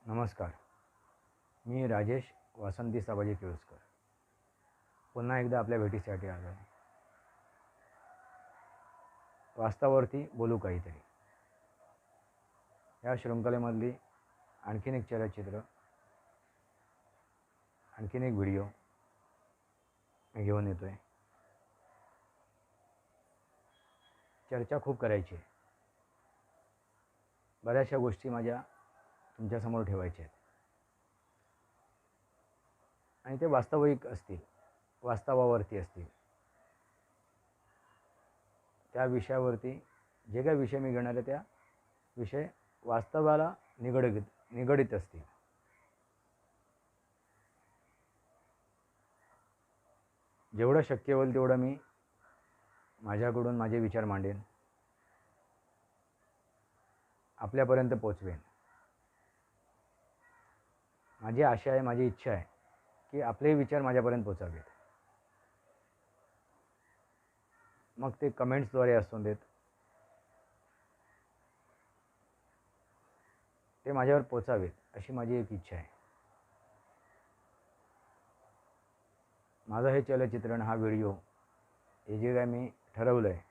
नमस्कार. मी राजेश वासंती साबाजी केळुसकर पुन्हा एकदा आपल्या भेटीसाठी आलो आहे. वास्तवावरती बोलू काहीतरी या शृंखलेमधली आणखीन एक चलचित्र, आणखीन एक व्हिडिओ मी घेऊन येतो आहे. चर्चा खूप करायची आहे. बऱ्याचशा गोष्टी माझ्या तुमच्यासमोर ठेवायच्या आहेत आणि ते वास्तविक असतील, वास्तवावरती असतील. त्या विषयावरती जे काही विषय मी घेणार आहे त्या विषय वास्तवाला निगडित असतील. जेवढं शक्य होईल तेवढं मी माझ्याकडून माझे विचार मांडेन, आपल्यापर्यंत पोचवेन. माझी आशा आहे, माझी इच्छा आहे की आपले विचार माझ्यापर्यंत पोचावेत. मग ते कमेंट्सद्वारे असू देत, ते माझ्यावर पोचावेत अशी माझी एक इच्छा आहे. माझं हे चलचित्रण, हा व्हिडिओ, हे जे काय मी ठरवलं आहे,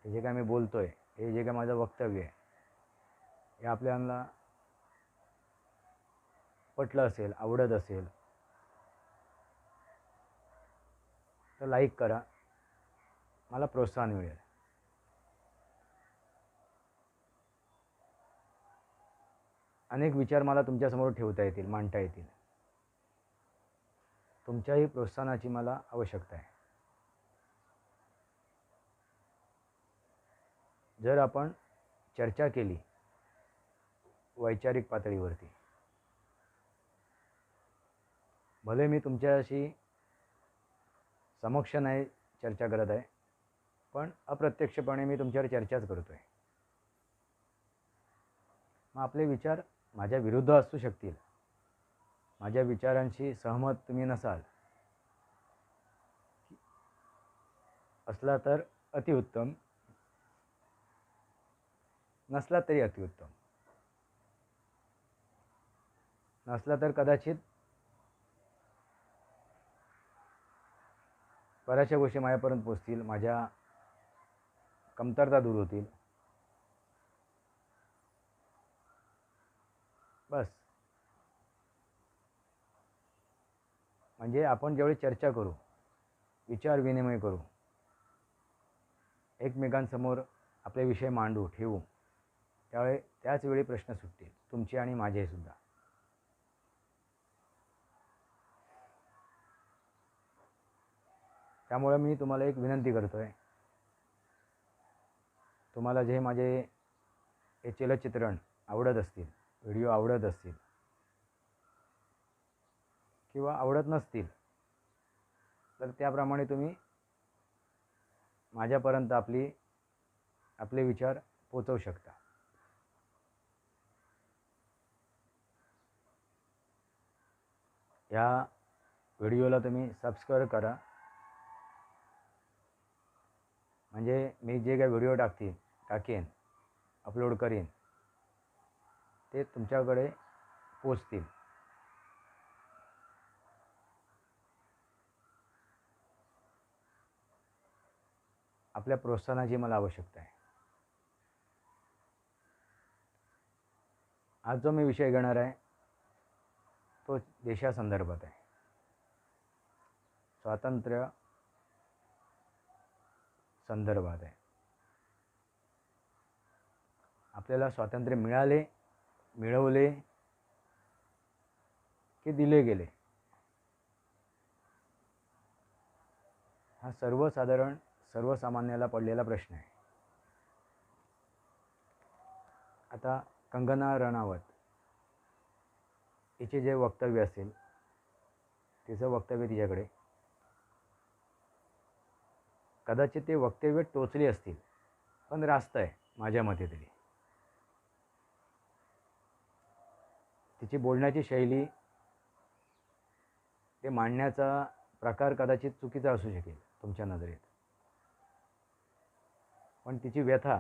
हे जे काय मी बोलतो आहे, हे जे काय माझं वक्तव्य आहे, हे आपल्याला पटलं असेल, आवडत असेल तर लाईक करा, मला प्रोत्साहन मिळेल. अनेक विचार मला तुमच्यासमोर ठेवता येतील, मांडता येतील. तुमच्याही प्रोत्साहनाची मला आवश्यकता आहे. जर आपण चर्चा केली वैचारिक पातळीवरती, भले मी तुमच्याशी समक्ष नाही चर्चा करत आहे, पण अप्रत्यक्षपणे मी तुमच्यावर चर्चाच करतो आहे. मग आपले विचार माझ्या विरुद्ध असू शकतील, माझ्या विचारांशी सहमत तुम्ही नसाल, असला तर अतिउत्तम, नसला तरी अतिउत्तम. नसला तर कदाचित बऱ्याचशा गोष्टी माझ्यापर्यंत पोचतील, माझ्या कमतरता दूर होतील. बस. म्हणजे आपण ज्यावेळी चर्चा करू, विचार विनिमय करू, एकमेकांसमोर आपले विषय मांडू, ठेवू, त्यावेळी त्याच वेळी प्रश्न सुटतील, तुमचे आणि माझेसुद्धा. त्यामुळे मी तुम्हाला एक विनंती करतो आहे, तुम्हाला जे माझे हे चलचित्रण आवडत असतील, व्हिडिओ आवडत असतील किंवा आवडत नसतील, तर त्याप्रमाणे तुम्ही माझ्यापर्यंत आपले विचार पोचवू शकता. ह्या व्हिडिओला तुम्ही सबस्क्राईब करा, म्हणजे मी जे काही व्हिडिओ टाकेन, अपलोड करीन, ते तुमच्याकडे पोचतील. आपल्या प्रोत्साहनाची मला आवश्यकता आहे. आज जो मी विषय घेणार आहे तो देशासंदर्भात आहे, स्वातंत्र्य संदर्भात आहे. आपल्याला स्वातंत्र्य मिळवले की दिले गेले, हा सर्वसामान्याला पडलेला प्रश्न आहे. आता कंगना रनौत हिचे जे वक्तव्य असेल, तिचं वक्तव्य तिच्याकडे, कदाचित ते वक्तव्य टोचली असतील, पण रास्त आहे माझ्या मते तरी. तिची बोलण्याची शैली, ते मांडण्याचा प्रकार कदाचित चुकीचा असू शकेल तुमच्या नजरेत, पण तिची व्यथा,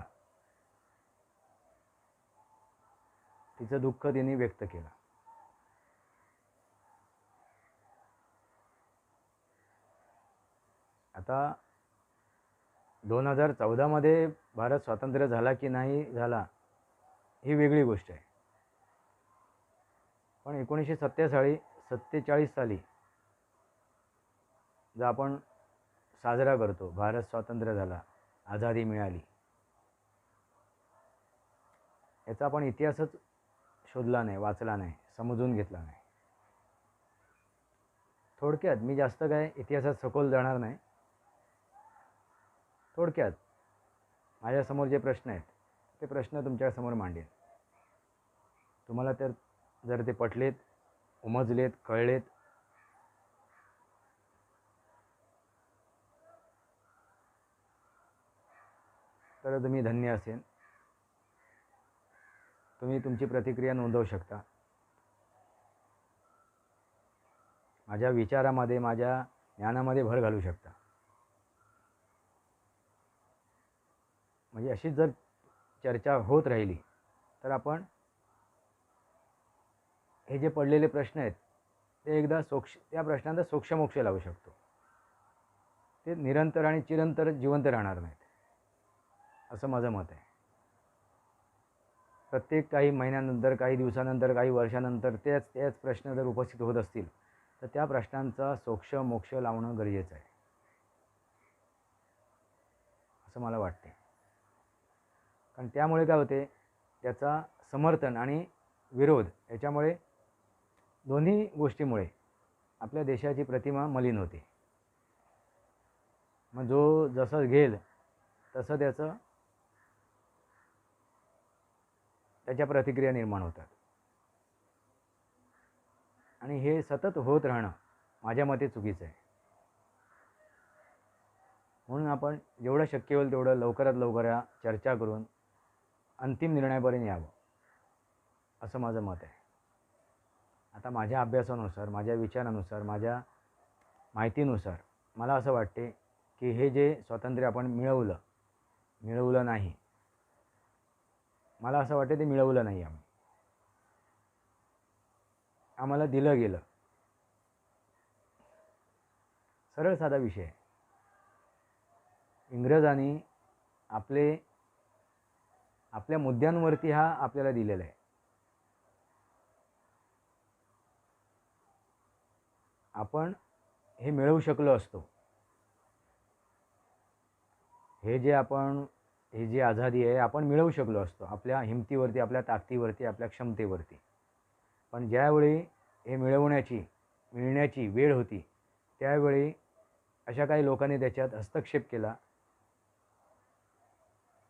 तिचं दुःख तिने व्यक्त केलं. आता 2014मध्ये भारत स्वातंत्र्य झाला की नाही झाला ही वेगळी गोष्ट आहे, पण 1947 साली जो आपण साजरा करतो, भारत स्वातंत्र्य झाला, आझादी मिळाली, याचा आपण इतिहासच शोधला नाही, वाचला नाही, समजून घेतला नाही. थोडक्यात मी जास्त काय इतिहासात सखोल जाणार नाही. थोडक्यात माझ्यासमोर जे प्रश्न आहेत ते प्रश्न तुमच्यासमोर मांडेन. तुम्हाला तर जर ते पटलेत, उमजलेत, कळलेत, तर तुम्ही धन्य असेल. तुम्ही तुमची प्रतिक्रिया नोंदवू शकता. माझ्या विचारामध्ये, माझ्या ज्ञानामध्ये भर घालू शकता. म्हणजे अशीच जर चर्चा होत राहिली तर आपण हे जे पडलेले प्रश्न आहेत ते एकदा त्या प्रश्नांचा सोक्षमोक्ष लावू शकतो. ते निरंतर आणि चिरंतर जिवंत राहणार नाहीत, असं माझं मत आहे. प्रत्येक काही महिन्यानंतर, काही दिवसानंतर, काही वर्षानंतर तेच प्रश्न जर उपस्थित होत असतील तर त्या प्रश्नांचा सोक्ष-मोक्ष लावणं गरजेचं आहे, असं मला वाटते. कारण त्यामुळे काय होते, त्याचा समर्थन आणि विरोध याच्यामुळे, दोन्ही गोष्टीमुळे आपल्या देशाची प्रतिमा मलिन होते. मग जो जसं घेईल तसं त्याच्या प्रतिक्रिया निर्माण होतात. आणि हे सतत होत राहणं माझ्या मते चुकीचं आहे. म्हणून आपण जेवढं शक्य होईल तेवढं लवकरात लवकर चर्चा करून अंतिम निर्णयापर्यंत यावं, असं माझं मत आहे. आता माझ्या अभ्यासानुसार, माझ्या विचारानुसार, माझ्या माहितीनुसार मला असं वाटते की हे जे स्वातंत्र्य आपण मिळवलं नाही, मला असं वाटतं ते मिळवलं नाही. आम्हाला दिलं गेलं. सरळ साधा विषय आहे. इंग्रजांनी आपल्या मुद्द्यांवरती हा आपल्याला दिलेला आहे. आपण हे मिळवू शकलो असतो. ही जी आझादी आहे आपण मिळवू शकलो असतो आपल्या हिमतीवरती, आपल्या ताकदीवरती, आपल्या क्षमतेवरती. पण ज्यावेळी हे मिळण्याची वेळ होती त्यावेळी अशा काही लोकांनी त्याच्यात हस्तक्षेप केला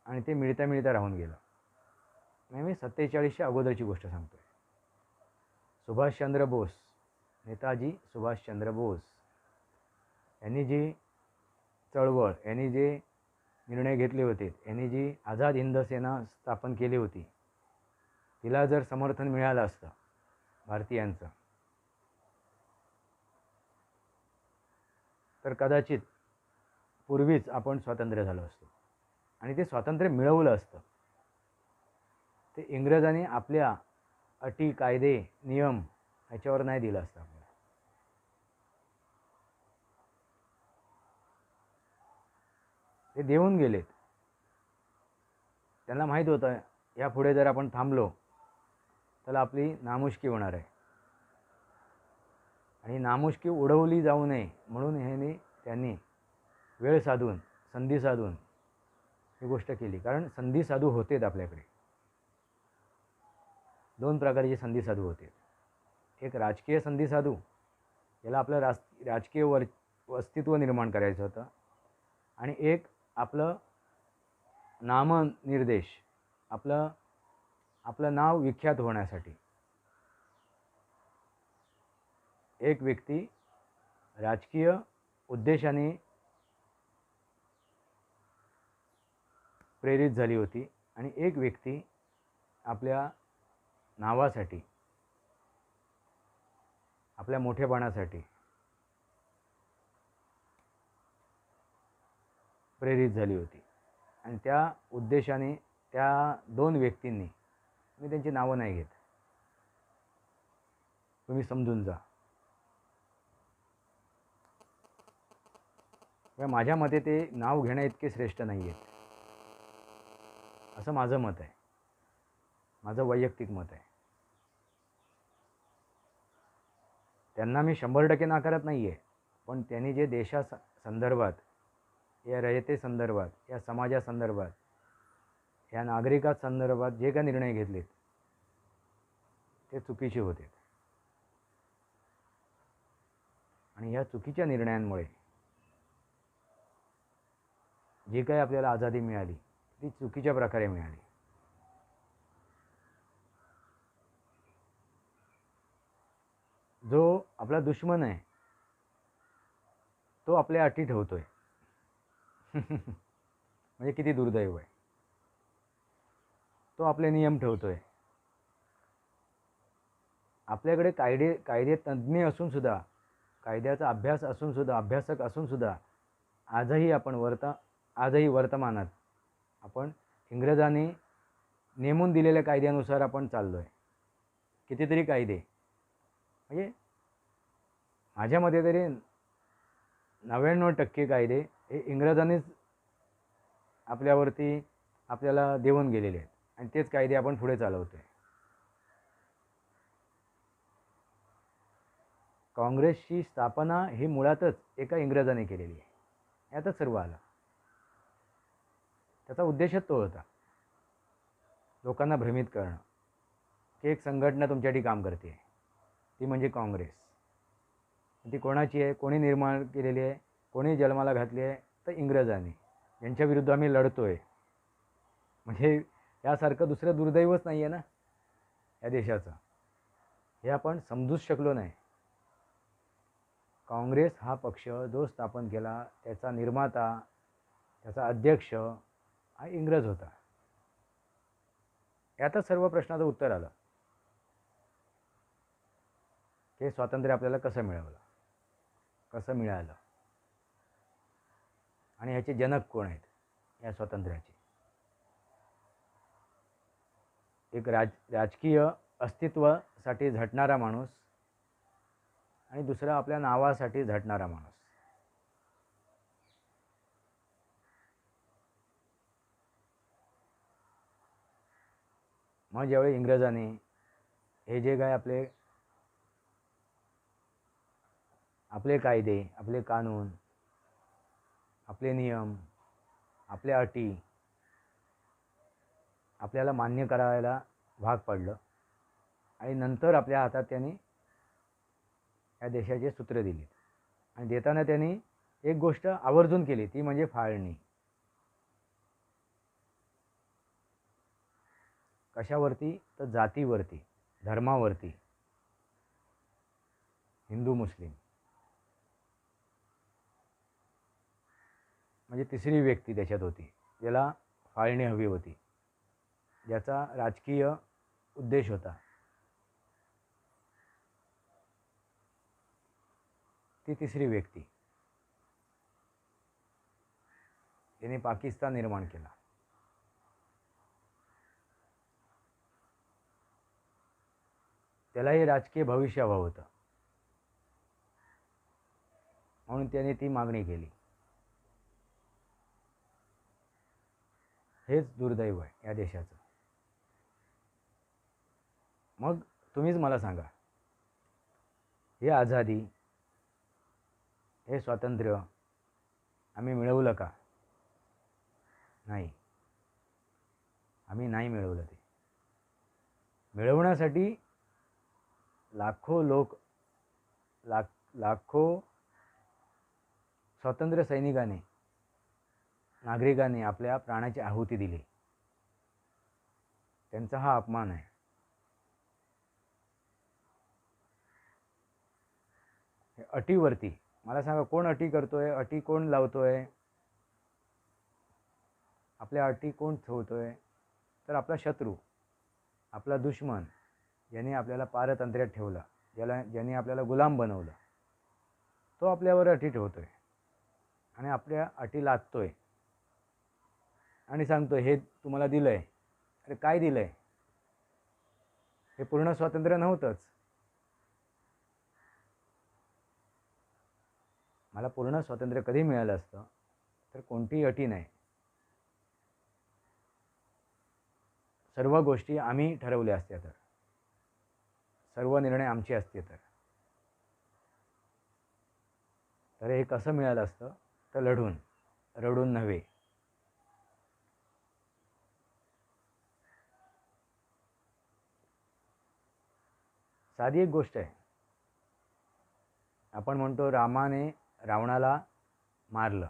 आणि ते मिळता राहून गेलं. मी 47च्या अगोदरची गोष्ट सांगतोय. नेताजी सुभाषचंद्र बोस यांनी जी चळवळ, यांनी जे निर्णय घेतले होते, यांनी जी आझाद हिंद सेना स्थापन केली होती, तिला जर समर्थन मिळालं असतं भारतीयांचं तर कदाचित पूर्वीच आपण स्वातंत्र्य झालो असतो आणि ते स्वातंत्र्य मिळवलं असतं. ते इंग्रजांनी आपल्या अटी, कायदे, नियम ह्याच्यावर नाही दिलं असतं आपल्याला. ते देऊन गेलेत. त्यांना माहीत होतं यापुढे जर आपण थांबलो तर आपली नामुष्की होणार आहे आणि नामुष्की उडवली जाऊ नये म्हणून त्यांनी वेळ साधून, संधी साधून ही गोष्ट केली. कारण संधी साधू होतेत आपल्याकडे. 2 प्रकारचे संधी साधू होते. एक राजकीय संधी साधू, याला आपलं राजकीय अस्तित्व निर्माण करायचं होतं, आणि एक आपलं नामनिर्देश, आपलं नाव विख्यात होण्यासाठी. एक व्यक्ती राजकीय उद्देशाने प्रेरित झाली होती आणि एक व्यक्ती आपल्या नावासाठी, आपल्या मोठेपणासाठी प्रेरित झाली होती. आणि त्या उद्देशाने त्या 2 व्यक्तींनी, मी त्यांची नावं नाही घेत, तुम्ही समजून जा, किंवा माझ्या मते ते नाव घेण्या इतके श्रेष्ठ नाही आहेत, असं माझं मत आहे, माझं वैयक्तिक मत आहे. त्यांना मी 100% नाकारत नाही आहे, पण त्यांनी जे संदर्भात, या रयतेसंदर्भात, या समाजासंदर्भात, या नागरिकांसंदर्भात जे काही निर्णय घेतलेत ते चुकीचे होते. आणि या चुकीच्या निर्णयांमुळे जी काही आपल्याला आझादी मिळाली ती चुकीच्या प्रकारे मिळाली. जो आपला दुश्मन आहे तो आपल्या अटी ठेवतोय. म्हणजे किती दुर्दैव आहे. तो आपले नियम ठेवतोय. आपल्याकडे कायदे तज्ज्ञ असून सुद्धा, कायद्याचा अभ्यास असून सुद्धा, अभ्यासक असून सुद्धा आजही वर्तमानात आपण इंग्रजांनी नेमून दिलेल्या कायद्यानुसार आपण चाललो आहे. कितीतरी कायदे, म्हणजे माझ्या मते तरी 99% कायदे हे इंग्रजांनीच आपल्याला देऊन गेलेले आहेत आणि तेच कायदे आपण पुढे चालवतोय. काँग्रेसची स्थापना ही मुळातच एका इंग्रजाने केलेली आहे. यातच सर्व आलं. त्याचा उद्देशच तो होता, लोकांना भ्रमित करणं की एक संघटना तुमच्यासाठी काम करते, ती म्हणजे काँग्रेस. ती कोणाची आहे, कोणी निर्माण केलेली आहे, कोणी जन्माला घातली आहे, तर इंग्रजांनी, यांच्या विरुद्ध आम्ही लढतोय. म्हणजे यासारखं दुसरं दुर्दैवच नाही आहे ना या देशाचं. हे आपण समजूच शकलो नाही. काँग्रेस हा पक्ष जो स्थापन केला त्याचा निर्माता, त्याचा अध्यक्ष हा इंग्रज होता. यातच सर्व प्रश्नाचं उत्तर आलं की स्वातंत्र्य आपल्याला कसं मिळालं आणि ह्याचे जनक कोण आहेत या स्वातंत्र्याचे. एक राजकीय अस्तित्वासाठी झटणारा माणूस आणि दुसरा आपल्या नावासाठी झटणारा माणूस. मग ज्यावेळी इंग्रजांनी हे जे काय आपले कायदे, आपले कानून, आपले नियम, आपल्या अटी आपल्याला मान्य करायला भाग पडलं आणि नंतर आपल्या हातात त्यांनी या देशाचे सूत्र दिले. आणि देताना त्यांनी एक गोष्ट आवर्जून केली, ती म्हणजे फाळणी. कशावरती? तर जातीवरती, धर्मावरती. हिंदू मुस्लिम म्हणजे तिसरी व्यक्ती त्याच्यात होती, ज्याला फाळणी हवी होती, ज्याचा राजकीय उद्देश होता. ती तिसरी व्यक्ती त्याने पाकिस्तान निर्माण केला. त्यालाही राजकीय भविष्य हवं होतं, म्हणून त्याने ती मागणी केली. हेच दुर्दैव आहे या देशाचं. मग तुम्हीच मला सांगा, हे आझादी, हे स्वातंत्र्य आम्ही मिळवलं का? नाही, आम्ही नाही मिळवलं. ते मिळवण्यासाठी लाखो स्वातंत्र्य सैनिकांनी, नागरिकांनी आपल्या प्राणाची आहुती दिली. त्यांचा हा अपमान आहे. अटीवरती मला सांगा, कोण अटी करतोय? अटी कोण लावतोय? आपल्या अटी कोण ठेवतोय? तर आपला शत्रू, आपला दुश्मन, ज्याने आपल्याला पारतंत्र्यात ठेवलं, ज्याने आपल्याला गुलाम बनवलं, तो आपल्यावर अटी ठेवतोय आणि आपल्या अटी लादतोय आणि सांगतोय हे तुम्हाला दिलंय. अरे काय दिलंय? हे पूर्ण स्वातंत्र्य नव्हतंच. मला पूर्ण स्वातंत्र्य कधी मिळालं असतं तर कोणतीही अटी नाही, सर्व गोष्टी आम्ही ठरवल्या असत्या, तर सर्व निर्णय आमचे असते, तर हे कसं मिळालं असतं तर लढून, रडून नव्हे. साधी एक गोष्ट आहे. आपण म्हणतो रामाने रावणाला मारलं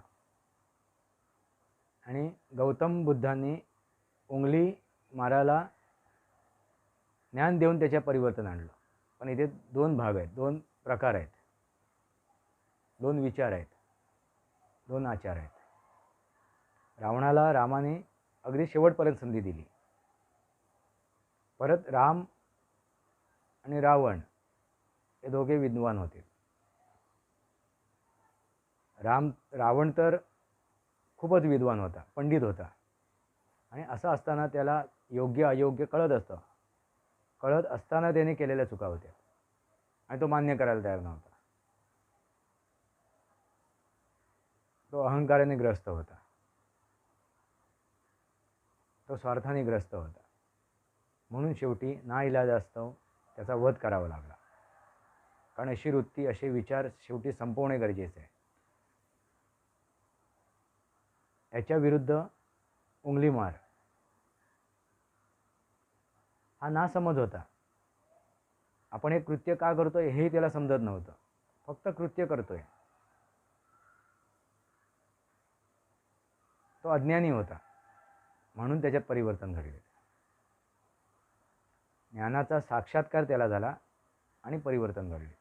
आणि गौतम बुद्धांनी उंगली मारायला ज्ञान देऊन त्याच्या परिवर्तन आणलं. पण इथे दोन भाग आहेत, दोन प्रकार आहेत, दोन विचार आहेत, दोन आचार आहेत. रावणाला रामाने अगदी शेवटपर्यंत संधी दिली. परत राम आणि रावण हे दोघे विद्वान होते. रावण तर खूपच विद्वान होता, पंडित होता, आणि असं असताना त्याला योग्य अयोग्य कळत असतं. कळत असताना त्याने केलेल्या चुका होत्या आणि तो मान्य करायला तयार नव्हता. तो अहंकाराने ग्रस्त होता, तो स्वार्थाने ग्रस्त होता. म्हणून शेवटी नाइलाजास्तव त्याचा वध करावा लागला. कारण अशी वृत्ती, असे विचार शेवटी संपवणे गरजेचे आहे. याच्या विरुद्ध उंगली मार हा नासमज होता. आपण हे कृत्य का करतोय हेही त्याला समजत नव्हतं, फक्त कृत्य करतोय. तो अज्ञानी होता, म्हणून त्याच्यात परिवर्तन घडले. ज्ञानाचा साक्षात्कार त्याला झाला आणि परिवर्तन घडले.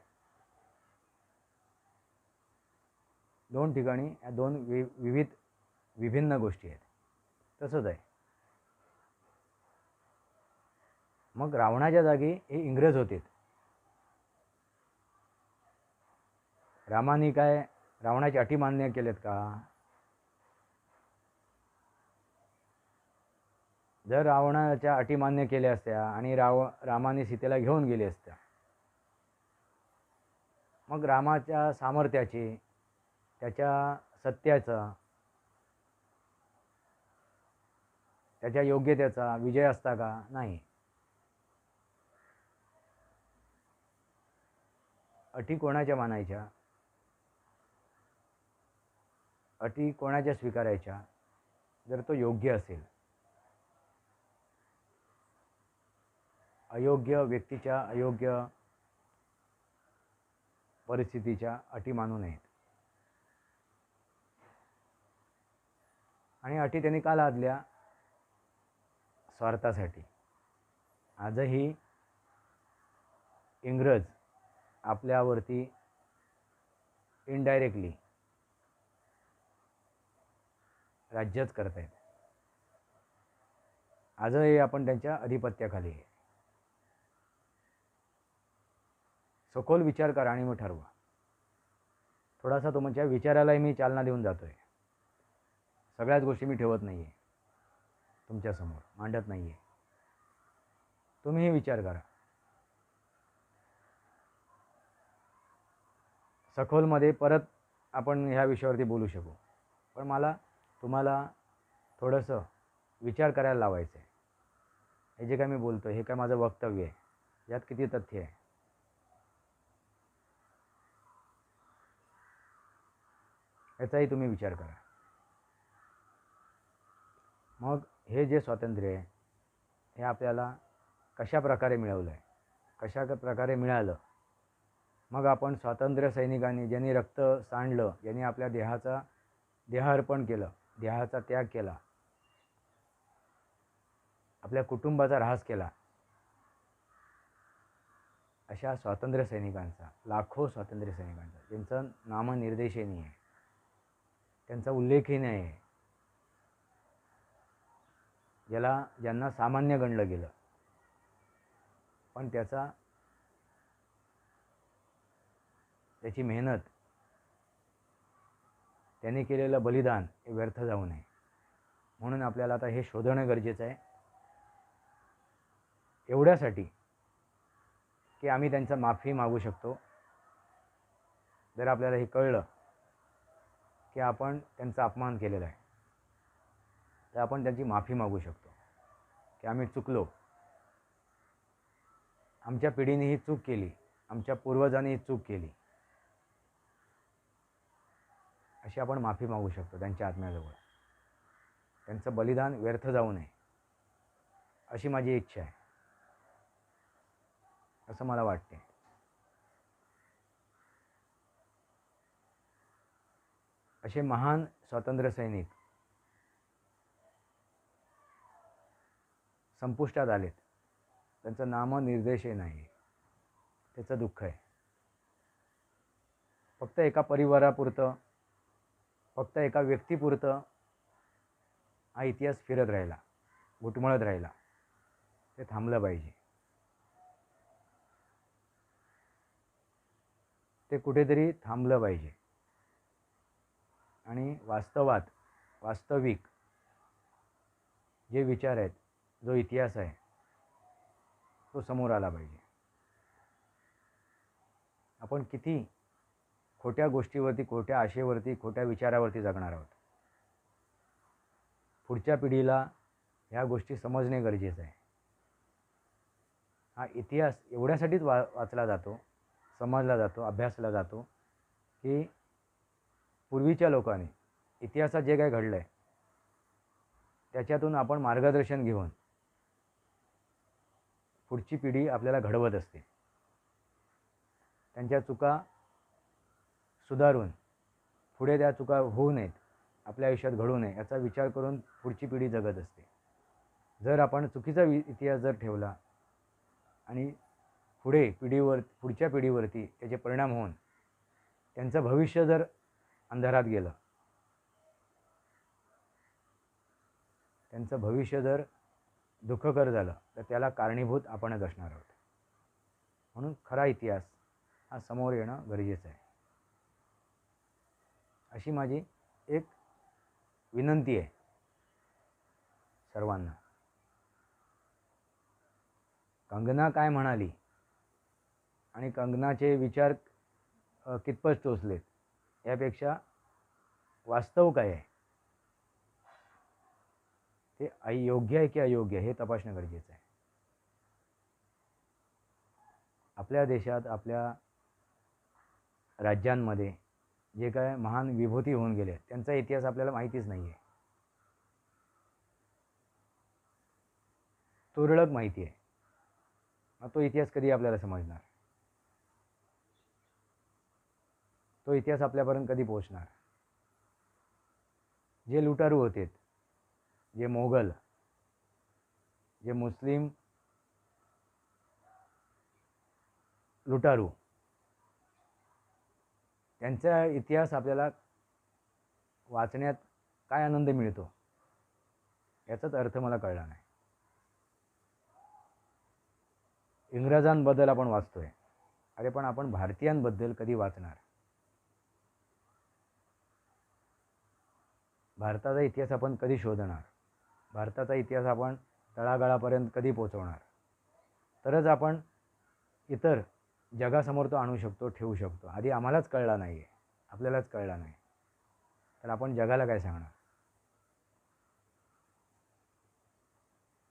दोन ठिकाणी या दोन विभिन्न गोष्टी आहेत. तसंच आहे. मग रावणाच्या जागी हे इंग्रज होते. रामाने काय रावणाची अटी मान्य केलेत का? जर रावणाच्या अटी मान्य केल्या असत्या आणि रामाने सीतेला घेऊन गेले असत्या, मग रामाच्या सामर्थ्याची, त्याच्या सत्याचा, त्याच्या योग्यतेचा विजय असता का? नाही. अटी कोणाच्या मानायच्या? अटी कोणाच्या स्वीकारायच्या? जर तो योग्य असेल. अयोग्य व्यक्तीच्या, अयोग्य परिस्थितीच्या अटी मानू नयेत. आणि अटी त्यांनी का लादल्या? स्वार्थासाठी. आजही इंग्रज आपल्यावरती इनडायरेक्टली राज्यच करत आहेत. आजही आपण त्यांच्या अधिपत्याखाली आहे. सखोल विचार करा आणि मग ठरवा. थोडासा तुमच्या विचारालाही मी चालना देऊन जातोय. सगळ्याच गोष्टी मी ठेवत नाही आहे, तुमच्यासमोर मांडत नाही आहे. तुम्हीही विचार करा. सखोलमध्ये परत आपण ह्या विषयावरती बोलू शकू, पण मला तुम्हाला थोडंसं विचार करायला लावायचं आहे. हे जे काय मी बोलतो हे काय माझं वक्तव्य आहे, यात किती तथ्य आहे, याचाही तुम्ही विचार करा. मग हे जे स्वातंत्र्य आहे हे आपल्याला कशा प्रकारे मिळवलं आहे, कशा प्रकारे मिळालं? मग आपण स्वातंत्र्य सैनिकांनी, ज्यांनी रक्त सांडलं, ज्यांनी आपल्या देहार्पण केलं, देहाचा त्याग केला, आपल्या कुटुंबाचा ऱ्हास केला, अशा स्वातंत्र्य सैनिकांचा, लाखो स्वातंत्र्य सैनिकांचा, ज्यांचं नामनिर्देशही नाही आहे, त्यांचा उल्लेखही नाही आहे, ज्यांना सामान्य गणलं गेलं, पण त्याची मेहनत, त्यांनी केलेलं बलिदान हे व्यर्थ जाऊ नये. म्हणून आपल्याला आता हे शोधणं गरजेचं आहे, एवढ्यासाठी की आम्ही त्यांचा माफी मागू शकतो. जर आपल्याला हे कळलं की आपण त्यांचा अपमान केलेला आहे, तर आपण त्यांची माफी मागू शकतो की आम्ही चुकलो, आमच्या पिढीने ही चूक केली, आमच्या पूर्वजांनी ही चूक केली, अशी आपण माफी मागू शकतो त्यांच्या आत्म्याजवळ. त्यांचं बलिदान व्यर्थ जाऊ नये अशी माझी इच्छा आहे, असं मला वाटते. असे महान स्वातंत्र्य सैनिक संपुष्टात आलेत, त्यांचं नामनिर्देशही नाही, त्याचं दुःख आहे. फक्त एका परिवारापुरतं, फक्त एका व्यक्तीपुरतं हा इतिहास फिरत राहिला, घुटमळत राहिला. ते थांबलं पाहिजे. ते कुठेतरी थांबलं पाहिजे आणि वास्तविक जे विचार आहेत, जो इतिहास आहे, तो समोर आला पाहिजे. आपण किती खोट्या गोष्टीवरती, खोट्या आशेवरती, खोट्या विचारावरती जगणार आहोत. पुढच्या पिढीला ह्या गोष्टी समजणे गरजेचं आहे. हा इतिहास एवढ्यासाठीच वाचला जातो, समजला जातो, अभ्यासला जातो की पूर्वीच्या लोकांनी इतिहासात जे काही घडलं आहे त्याच्यातून आपण मार्गदर्शन घेऊन पुढची पिढी आपल्याला घडवत असते. त्यांच्या चुका सुधारून पुढे त्या चुका होऊ नयेत, आपल्या आयुष्यात घडू नये याचा विचार करून पुढची पिढी जगत असते. जर आपण चुकीचा इतिहास जर ठेवला आणि पुढच्या पिढीवरती त्याचे परिणाम होऊन त्यांचं भविष्य जर अंधारात गेलं, त्यांचं भविष्य जर दुःखकर झालं, तर त्याला कारणीभूत आपणच असणार आहोत. म्हणून खरा इतिहास हा समोर येणं गरजेचं आहे, अशी माझी एक विनंती आहे सर्वांना. कंगना काय म्हणाली आणि कंगनाचे विचार कितपत टोचलेत यापेक्षा वास्तव काय आहे, ते योग्य आहे की अयोग्य हे तपासणं गरजेचं आहे. आपल्या देशात, आपल्या राज्यांमध्ये जे काय महान विभूती होऊन गेले त्यांचा इतिहास आपल्याला माहितीच नाही आहे. तुरळक माहिती आहे. मग तो इतिहास कधी आपल्याला समजणार? तो इतिहास आपल्यापर्यंत कधी पोहोचणार? जे लुटारू होते, जे मोगल, जे मुस्लिम लुटारू, त्यांचा इतिहास आपल्याला वाचण्यात काय आनंद मिळतो याचाच अर्थ मला कळला नाही. इंग्रजांबद्दल आपण वाचतोय, अरे पण आपण भारतीयांबद्दल कधी वाचणार? भारताचा इतिहास आपण कधी शोधणार? भारताचा इतिहास आपण तळागाळापर्यंत कधी पोहोचवणार? तरच आपण इतर जगासमोर तो आणू शकतो, ठेवू शकतो. आधी आम्हालाच कळला नाही आहे, आपल्यालाच कळला नाही, तर आपण जगाला काय सांगणार?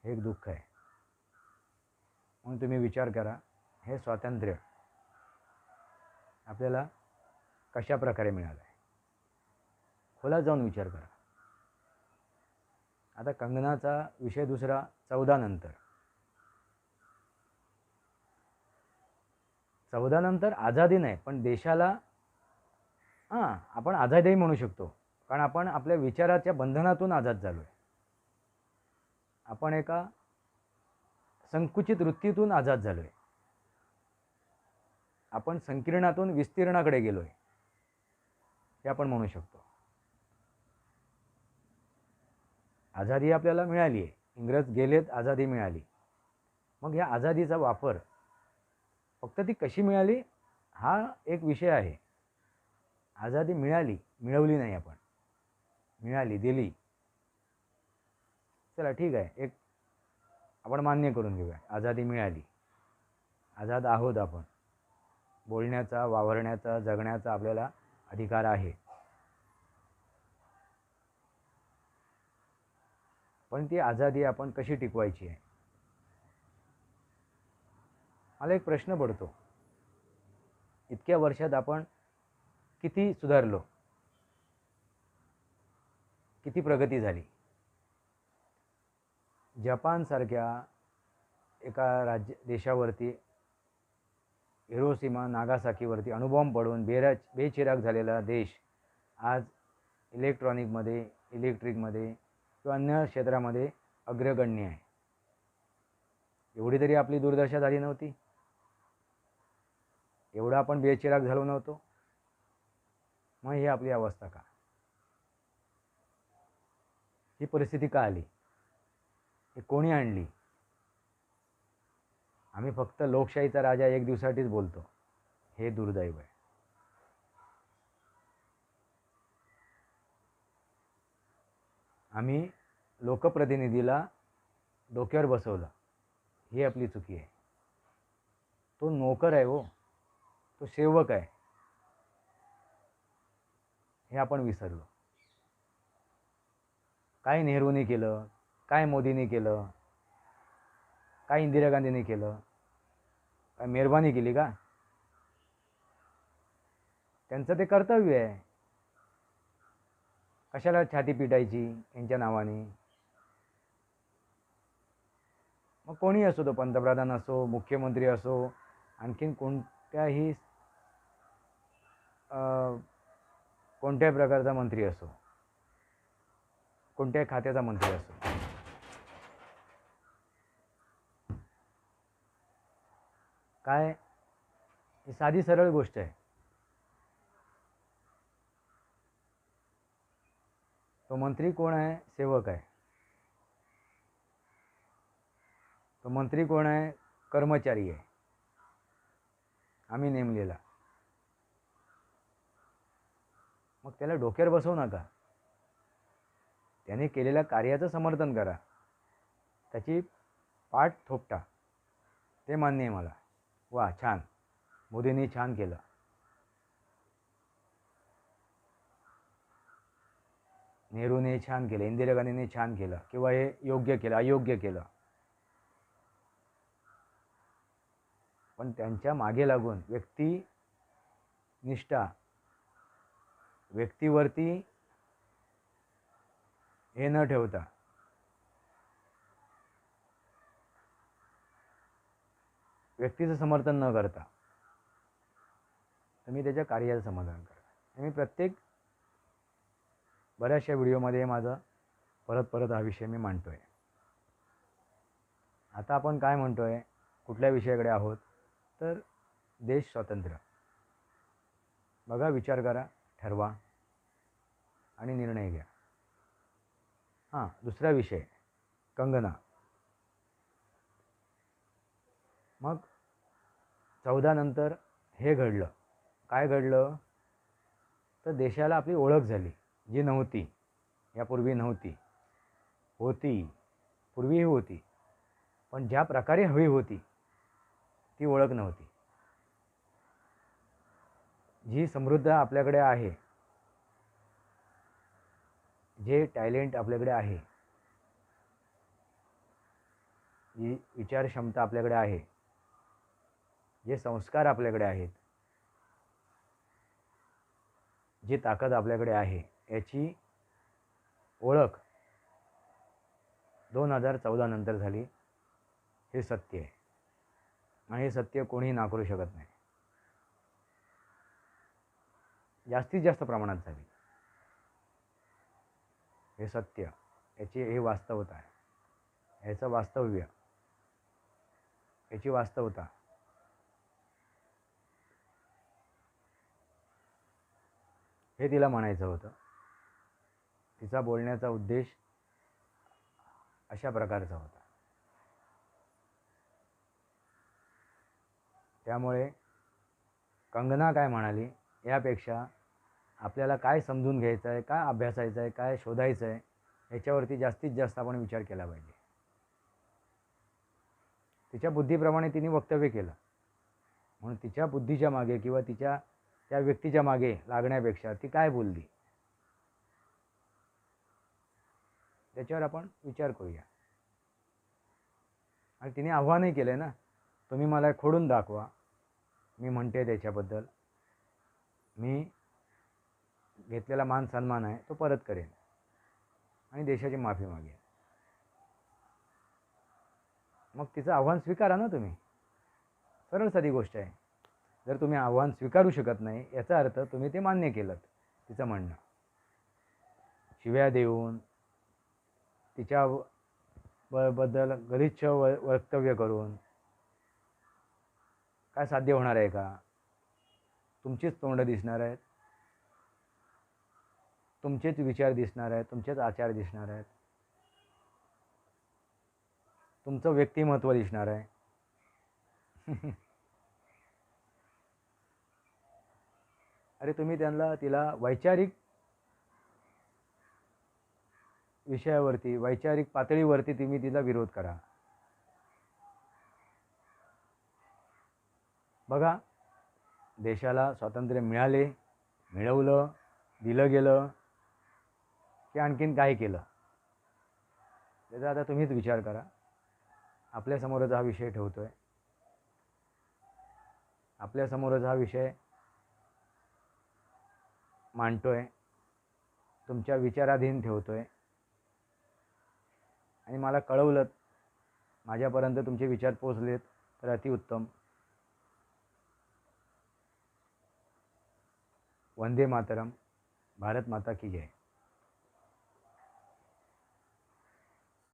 हे एक दुःख आहे. म्हणून तुम्ही विचार करा, हे स्वातंत्र्य आपल्याला कशा प्रकारे मिळालं आहे, खोलात जाऊन विचार करा. आता कंगनाचा विषय दुसरा, 14 नंतर. 14 नंतर आझादी नाही, पण देशाला आपण आझादही म्हणू शकतो, कारण आपण आपल्या विचाराच्या बंधनातून आझाद झालो आहे. आपण एका संकुचित वृत्तीतून आझाद झालो आहे. आपण संकीर्णातून विस्तीर्णाकडे गेलो आहे, हे आपण म्हणू शकतो. आझादी आपल्याला मिळाली आहे, इंग्रज गेलेत, आझादी मिळाली. मग ह्या आझादीचा वापर फक्त ती कशी मिळाली हा एक विषय आहे. आझादी मिळाली, मिळवली नाही आपण, मिळाली, दिली, चला ठीक आहे, एक आपण मान्य करून घेऊया, आझादी मिळाली, आझाद आहोत आपण. बोलण्याचा, वावरण्याचा, जगण्याचा आपल्याला अधिकार आहे. पण ती आझादी आपण कशी टिकवायची आहे. मला एक प्रश्न पडतो, इतक्या वर्षात आपण किती सुधारलो, किती प्रगती झाली. जपानसारख्या एका देशावरती हिरोशिमा नागासाकीवरती अणुबॉम्ब पडून बेचिराग झालेला देश आज इलेक्ट्रॉनिकमध्ये, इलेक्ट्रिकमध्ये किंवा अन्य क्षेत्रामध्ये अग्रगण्य आहे. एवढी तरी आपली दुर्दशा झाली नव्हती? एवढा आपण बेचिराग झालो नव्हतो? मग ही आपली अवस्था का? ही परिस्थिती का आली? ही कोणी आणली? आम्ही फक्त लोकशाहीचा राजा एक दिवसासाठीच बोलतो, हे दुर्दैव आहे. आम्ही लोकप्रतिनिधीला डोक्यावर बसवलं, ही आपली चुकी आहे. तो नोकर आहे हो, तो सेवक आहे, हे आपण विसरलो. काय नेहरूने केलं, काय मोदीने केलं, काय इंदिरा गांधीने केलं? काय मेहरबानी केली का? त्यांचं ते कर्तव्य आहे. कशाला छाती पिटायची यांच्या नावाने? मग कोणी असो, तो पंतप्रधान असो, मुख्यमंत्री असो, आणखीन कोणत्याही कोणत्याही प्रकारचा मंत्री असो, कोणत्याही खात्याचा मंत्री असो, काय ही साधी सरळ गोष्ट आहे. तो मंत्री कोण आहे? सेवक आहे. तो मंत्री कोण आहे? कर्मचारी आहे, आम्ही नेमलेला. मग त्याला डोक्यावर बसवू नका. त्याने केलेल्या कार्याचं समर्थन करा, त्याची पाठ थोपटा, ते मान्य आहे मला. वा, छान, मोदींनी छान केलं. नेहरूने छान केलं, इंदिरा गांधीने छान केलं, किंवा हे योग्य केलं, अयोग्य केलं. पण त्यांच्या मागे लागून व्यक्तिनिष्ठा, व्यक्तीवरती हे न ठेवता व्यक्तीचं समर्थन न करता तुम्ही त्याच्या कार्याचं समाधान करा. मी बऱ्याचशा व्हिडिओमध्ये माझा परत हा विषय मी मांडतो आहे. आता आपण काय म्हणतो आहे, कुठल्या विषयाकडे आहोत? तर देश स्वातंत्र्य. बघा, विचार करा, ठरवा आणि निर्णय घ्या. हां, दुसरा विषय, कंगना. मग 14 नंतर हे घडलं. काय घडलं? तर देशाला आपली ओळख झाली, जी नव्हती, यापूर्वी नव्हती. होती, पूर्वीही होती, पण ज्या प्रकारे हवी होती ती ओळख नव्हती. जी समृद्ध आपल्याकडे आहे, जे टॅलेंट आपल्याकडे आहे, जी विचारक्षमता आपल्याकडे आहे, जे संस्कार आपल्याकडे आहेत, जी ताकद आपल्याकडे आहे, याची ओळख 2014 नंतर झाली. हे सत्य आहे आणि हे सत्य कोणीही नाकारू शकत नाही. जास्तीत जास्त प्रमाणात झाली. हे सत्य, हे वास्तवता आहे, याचं वास्तव्य, याची वास्तवता. हे तिला म्हणायचं होतं. तिचा बोलण्याचा उद्देश अशा प्रकारचा होता. त्यामुळे कंगना काय म्हणाली यापेक्षा आपल्याला काय समजून घ्यायचं आहे, काय अभ्यासायचं आहे, काय शोधायचं आहे, याच्यावरती जास्तीत जास्त आपण विचार केला पाहिजे. तिच्या बुद्धीप्रमाणे तिने वक्तव्य केलं, म्हणून तिच्या बुद्धीच्या मागे किंवा त्या व्यक्तीच्या मागे लागण्यापेक्षा ती काय बोलली त्याच्यावर आपण विचार करूया. आणि तिने आव्हानही केलं आहे ना, तुम्ही मला खोडून दाखवा, मी म्हणते त्याच्याबद्दल मी घेतलेला मान सन्मान आहे तो परत करेन आणि देशाची माफी मागेन. मग तिचं आव्हान स्वीकारा ना तुम्ही. सरळ साधी गोष्ट आहे. जर तुम्ही आव्हान स्वीकारू शकत नाही याचा अर्थ तुम्ही ते मान्य केलं तिचं म्हणणं. शिव्या देऊन तिच्या बद्दल गलिच्छ वक्तव्य करून काय साध्य होणार आहे का? तुमचीच तोंड दिसणार आहेत, तुमचेच विचार दिसणार आहेत, तुमचेच आचार दिसणार आहेत, तुमचं व्यक्तिमत्व दिसणार आहे. अरे तुम्ही तिला वैचारिक विषयावरती, वैचारिक पातळीवरती तुम्ही तिला विरोध करा. बघा, देशाला स्वातंत्र्य मिळवलं, दिलं गेलं की आणखीन काय केलं त्याचा आता तुम्हीच विचार करा. आपल्यासमोरच हा विषय ठेवतोय, आपल्यासमोरच हा विषय मांडतोय, तुमच्या विचाराधीन ठेवतोय आणि मला कळवलं, माझ्यापर्यंत तुमचे विचार पोचलेत तर अतिउत्तम. वंदे मातरम. भारत माता की जय.